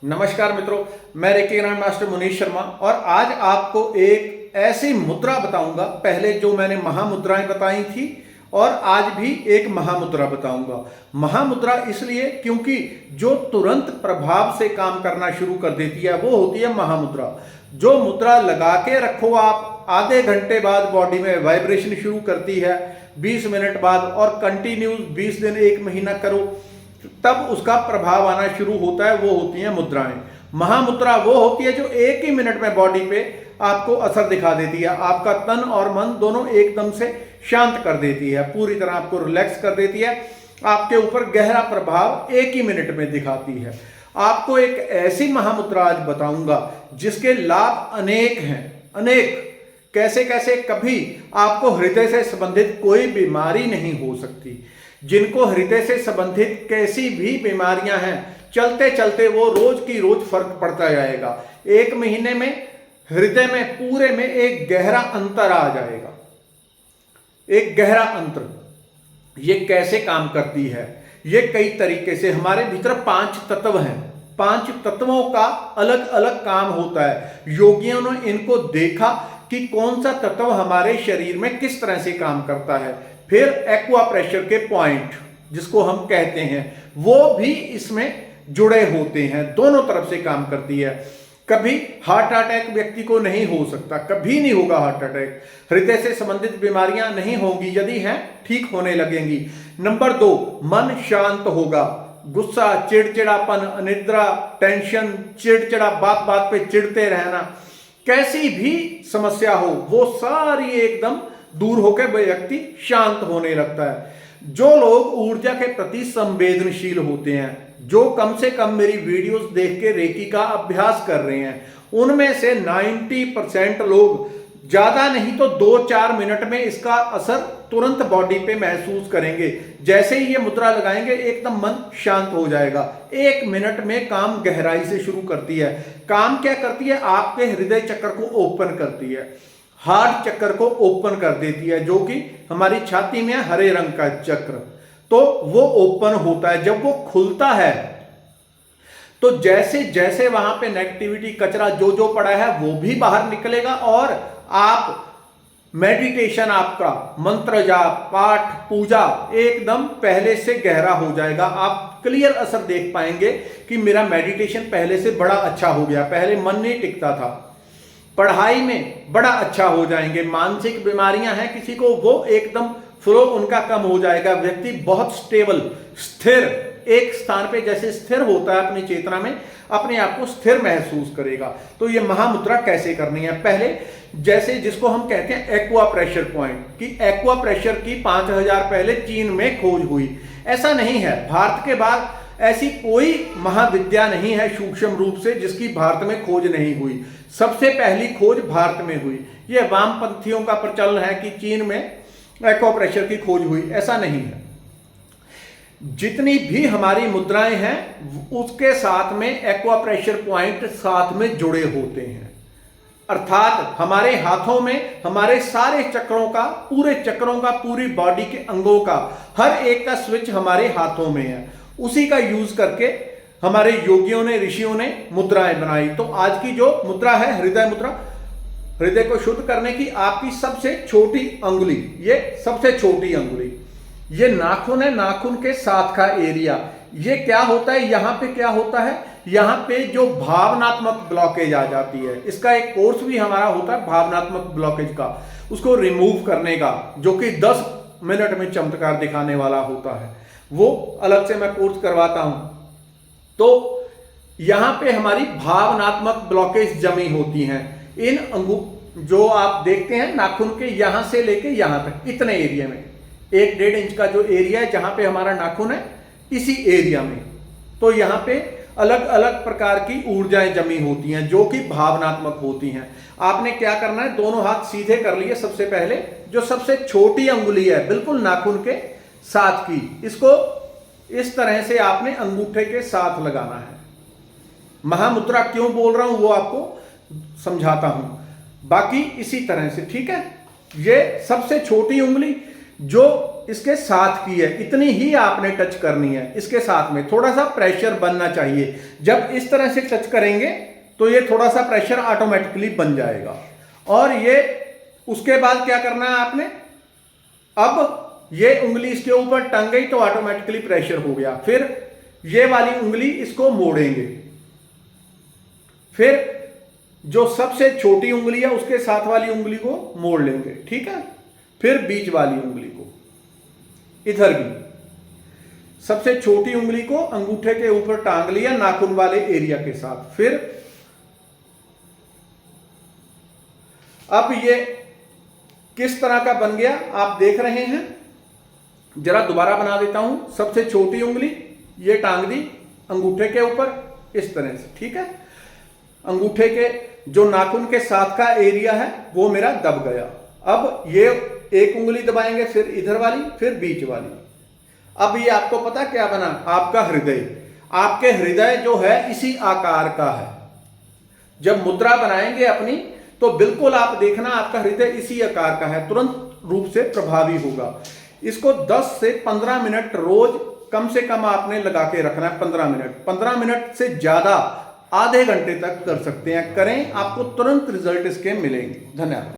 नमस्कार मित्रों, मैं reiki grand master Munish Sharma और आज आपको एक ऐसी मुद्रा बताऊंगा। पहले जो मैंने महामुद्राएं बताई थी और आज भी एक महामुद्रा बताऊंगा। महामुद्रा इसलिए क्योंकि जो तुरंत प्रभाव से काम करना शुरू कर देती है वो होती है महामुद्रा। जो मुद्रा लगा के रखो आप, आधे घंटे बाद बॉडी में वाइब्रेशन शुरू करती है, 20 मिनट बाद, और कंटिन्यू 20 दिन 1 महीना करो तब उसका प्रभाव आना शुरू होता है। वो होती हैं मुद्राएं। महामुद्रा वो होती है जो एक ही मिनट में बॉडी पे आपको असर दिखा देती है, आपका तन और मन दोनों एकदम से शांत कर देती है, पूरी तरह आपको रिलैक्स कर देती है, आपके ऊपर गहरा प्रभाव एक ही मिनट में दिखाती है। आपको एक ऐसी महामुद्रा आज बताऊंगा जिसके लाभ अनेक हैं, अनेक। कैसे कैसे, कभी आपको हृदय से संबंधित कोई बीमारी नहीं हो सकती। जिनको हृदय से संबंधित कैसी भी बीमारियां हैं, चलते चलते वो रोज की रोज फर्क पड़ता जाएगा। 1 महीने में हृदय में पूरे में एक गहरा अंतर आ जाएगा, एक गहरा अंतर। ये कैसे काम करती है? ये कई तरीके से। हमारे भीतर 5 तत्व हैं, 5 तत्वों का अलग अलग काम होता है। योगियों ने इनको देखा कि कौन सा तत्व हमारे शरीर में किस तरह से काम करता है। फिर एक्वा प्रेशर के पॉइंट जिसको हम कहते हैं वो भी इसमें जुड़े होते हैं, दोनों तरफ से काम करती है। कभी हार्ट अटैक व्यक्ति को नहीं हो सकता, कभी नहीं होगा हार्ट अटैक। हृदय से संबंधित बीमारियां नहीं होंगी, यदि हैं ठीक होने लगेंगी। नंबर 2, मन शांत होगा। गुस्सा, चिड़चिड़ापन, अनिद्रा, टेंशन, चिड़चिड़ा, बात बात पे चिढ़ते रहना, कैसी भी समस्या हो वो सारी एकदम दूर होकर व्यक्ति शांत होने लगता है। जो लोग ऊर्जा के प्रति संवेदनशील होते हैं, जो कम से कम मेरी वीडियोस देख के रेकी का अभ्यास कर रहे हैं, उनमें से 90% लोग ज्यादा नहीं तो 2-4 मिनट में इसका असर तुरंत बॉडी पे महसूस करेंगे। जैसे ही ये मुद्रा लगाएंगे एकदम मन शांत हो जाएगा। 1 मिनट में काम गहराई से शुरू करती है। काम क्या करती है? आपके हृदय चक्र को ओपन करती है, हार्ट चक्र को ओपन कर देती है, जो कि हमारी छाती में हरे रंग का चक्र। तो वो ओपन होता है। जब वो खुलता है तो जैसे जैसे वहां पे नेगेटिविटी, कचरा जो जो पड़ा है वो भी बाहर निकलेगा और आप मेडिटेशन, आपका मंत्र जाप, पाठ, पूजा एकदम पहले से गहरा हो जाएगा। आप क्लियर असर देख पाएंगे कि मेरा मेडिटेशन पहले से बड़ा अच्छा हो गया। पहले मन नहीं टिकता था, पढ़ाई में बड़ा अच्छा हो जाएंगे। मानसिक बीमारियां हैं किसी को, वो एकदम फ्लो उनका कम हो जाएगा। व्यक्ति बहुत स्टेबल, स्थिर, एक स्थान पे जैसे स्थिर होता है अपनी चेतना में, अपने आप को स्थिर महसूस करेगा। तो ये महामुद्रा कैसे करनी है? पहले जैसे जिसको हम कहते हैं एक्वा प्रेशर पॉइंट, कि एक्वा प्रेशर की 5000 पहले चीन में खोज हुई। ऐसा नहीं है, भारत के बाद ऐसी कोई महाविद्या नहीं है सूक्ष्म रूप से जिसकी भारत में खोज नहीं हुई। सबसे पहली खोज भारत में हुई। यह वामपंथियों का प्रचलन है कि चीन में एक्वा प्रेशर की खोज हुई, ऐसा नहीं है। जितनी भी हमारी मुद्राएं हैं उसके साथ में एक्वा प्रेशर पॉइंट साथ में जुड़े होते हैं। अर्थात हमारे हाथों में हमारे सारे चक्रों का, पूरे चक्रों का, पूरी बॉडी के अंगों का हर एक का स्विच हमारे हाथों में है। उसी का यूज करके हमारे योगियों ने, ऋषियों ने मुद्राएं बनाई। तो आज की जो मुद्रा है हृदय मुद्रा, हृदय को शुद्ध करने की आपकी सबसे छोटी अंगुली, ये सबसे छोटी अंगुली, ये नाखून है, नाखून के साथ का एरिया। ये क्या होता है? यहां पे क्या होता है? यहां पे जो भावनात्मक ब्लॉकेज आ जाती है, इसका एक कोर्स भी हमारा होता है भावनात्मक ब्लॉकेज का, उसको रिमूव करने का, जो कि 10 मिनट में चमत्कार दिखाने वाला होता है। वो अलग से मैं कोर्स करवाता हूं। तो यहां पे हमारी भावनात्मक ब्लॉकेज जमी होती हैं। इन जो आप देखते हैं नाखून के यहां से लेके यहां तक, इतने एरिया में, 1-1.5 इंच का जो एरिया है जहां पे हमारा नाखून है, इसी एरिया में, तो यहां पे अलग अलग प्रकार की ऊर्जाएं जमी होती हैं जो कि भावनात्मक होती हैं। आपने क्या करना है? दोनों हाथ सीधे कर लिए। सबसे पहले जो सबसे छोटी अंगुली है बिल्कुल नाखून के साथ की, इसको इस तरह से आपने अंगूठे के साथ लगाना है। महामुद्रा क्यों बोल रहा हूं वो आपको समझाता हूं, बाकी इसी तरह से, ठीक है। ये सबसे छोटी उंगली जो इसके साथ की है, इतनी ही आपने टच करनी है। इसके साथ में थोड़ा सा प्रेशर बनना चाहिए। जब इस तरह से टच करेंगे तो ये थोड़ा सा प्रेशर ऑटोमेटिकली बन जाएगा। और ये उसके बाद क्या करना है आपने, अब ये उंगली इसके ऊपर टंग गई तो ऑटोमेटिकली प्रेशर हो गया। फिर ये वाली उंगली इसको मोड़ेंगे, फिर जो सबसे छोटी उंगली है उसके साथ वाली उंगली को मोड़ लेंगे, ठीक है। फिर बीच वाली उंगली को, इधर भी सबसे छोटी उंगली को अंगूठे के ऊपर टांग लिया नाखून वाले एरिया के साथ। फिर अब ये किस तरह का बन गया आप देख रहे हैं। जरा दोबारा बना देता हूं। सबसे छोटी उंगली ये टांग दी अंगूठे के ऊपर इस तरह से, ठीक है। अंगूठे के जो नाखून के साथ का एरिया है वो मेरा दब गया। अब ये एक उंगली दबाएंगे, फिर इधर वाली, फिर बीच वाली। अब ये आपको पता क्या बना, आपका हृदय। आपके हृदय जो है इसी आकार का है। जब मुद्रा बनाएंगे अपनी तो बिल्कुल आप देखना आपका हृदय इसी आकार का है, तुरंत रूप से प्रभावी होगा। इसको 10 से 15 मिनट रोज कम से कम आपने लगा के रखना है। 15 मिनट से ज्यादा आधे घंटे तक कर सकते हैं। करें, आपको तुरंत रिजल्ट इसके मिलेंगे। धन्यवाद।